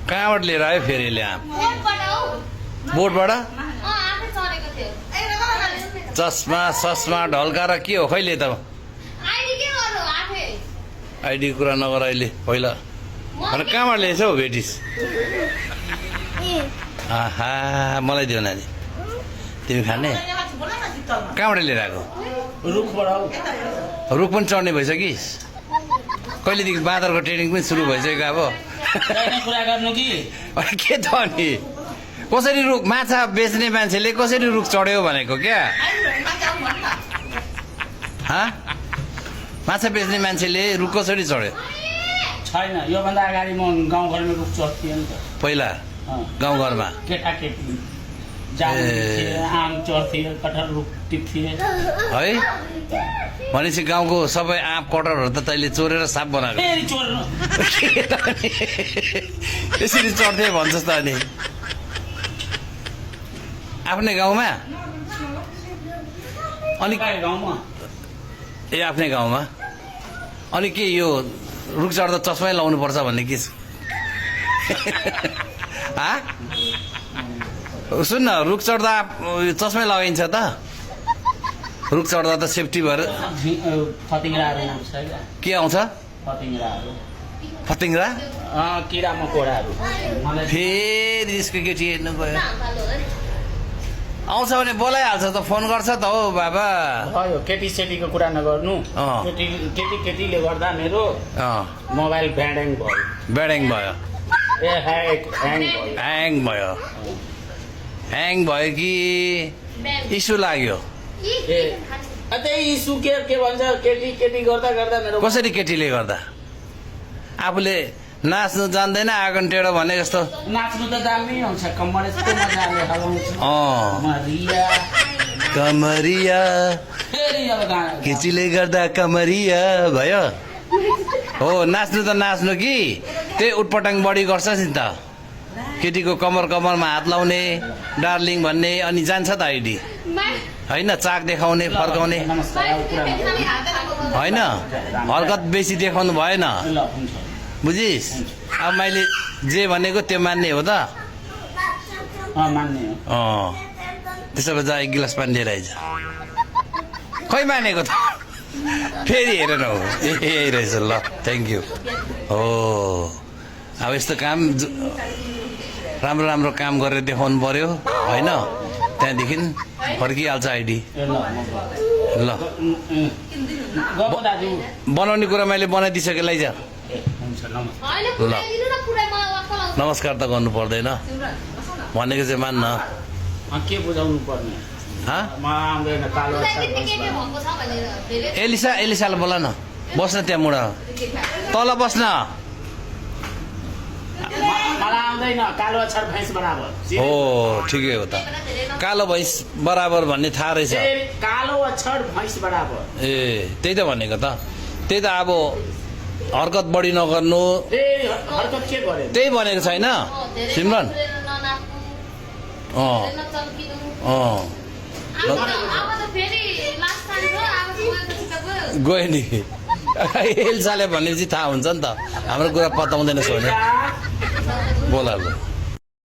कहाँबाट लिएर आयो फेरि यसले आँप? बोटबाट? चस्मा सस्मा ढल्का र के हो खैले त? आइडी कुरा नगर अहिले पहिला कहाँबाट ल्याएछ हौ भेटिस? आहा मलाई दियो नानी, तिमी खाने? कहाँबाट लिएर आएको? रुख पनि चढ्ने भइसकिस्? कहिलेदेखि बाँदरको ट्रेनिङ पनि सुरु भइसक्यो अब? कुरा गर्नु कि के त अनि कसरी रुख माछा बेच्ने मान्छेले कसरी रुख चढ्यो भनेको क्या? माछा बेच्ने मान्छेले रुख कसरी चढ्यो? छैन, योभन्दा अगाडि म गाउँघरमा रुख चढ्थेँ नि त। पहिला गाउँघरमा केटाकेटी आम चढ्थे, कटहर रुख टिप्थे है। भनेपछि गाउँको सबै आँप कटहरहरू त तैँले चोरेर साप बनाएको? यसरी चढ्थे भन्छस् त अनि? आफ्नै गाउँमा? अनि गाउँमा ए आफ्नै गाउँमा? अनि के यो रुख चढ्दा चस्मै लाउनु पर्छ भन्ने के छ? सुन न, रुख चढ्दा चस्मै लगाइन्छ त? रुख चढ्दा त सेफ्टी भएर फतिङ्राहरू आउँछ के आउँछ? फतिङ्राहरू, फतिङ्रा, किरा मकोडाहरू। फेरि यसको केटी हेर्नु गयो। आउँछ भने बोलाइहाल्छ त, फोन गर्छ त हो बाबा। भयो, केटी सेटीको कुरा नगर्नु। केटीले गर्दा मेरो मोबाइल ब्याड्याङ भयो। ब्याड्याङ भयो? ह्याङ भयो? ह्याङ भयो कि इस्यु लाग्यो? त्यही इस्यु के भन्छ, केटी गर्दा गर्दा मेरो। कसरी केटीले गर्दा? आफूले नाच्नु जान्दैन आँगन टेढो भने जस्तो? नाच्नु त दामी हुन्छ, कम्मर यस्तो मजाले हलाउँछ। कमरिया केटीले गर्दा कमरिया भयो। हो, नाच्नु त नाच्नु कि त्यही उटपटाङ बढी गर्छ नि त। केटीको कमरमा हात लाउने, डार्लिङ भन्ने, अनि जान्छ त आइडी होइन? चाक देखाउने, फर्काउने होइन, हरकत बेसी देखाउनु भएन, बुझिस्? अब मैले जे भनेको त्यो मान्ने हो त? मान्ने हो। त्यसो भए जा एक गिलास पानी लिएर आइज। खै मानेको त? फेरि हेरेन हो, यही रहेछ। ल थ्याङ्क यू। हो, अब यस्तो काम राम्रो राम्रो काम गरेर देखाउनु पर्यो होइन? त्यहाँदेखि फर्किहाल्छ आइडी। ल बनाउने कुरा मैले बनाइदिइसकेँ, लैजा। ल नमस्कार त गर्नु पर्दैन भनेको चाहिँ मान्न। के बुझाउनु पर्ने? एलिसालाई बोला न, बस्न त्यहाँ मुढा तल बस्न। कालो अक्षर भैँस बराबर। हो, ठिकै हो त। कालो भैँस बराबर भन्ने थाहा रहेछ? कालो अक्षर भैँस बराबर। ए त्यही त भनेको त। त्यही त अब हरकत बढी नगर्नु, त्यही भनेको छैन सिमरन? गयो नि एल्साले भनेपछि थाहा हुन्छ नि त, हाम्रो कुरा पताउँदैन सोने। बोला ल।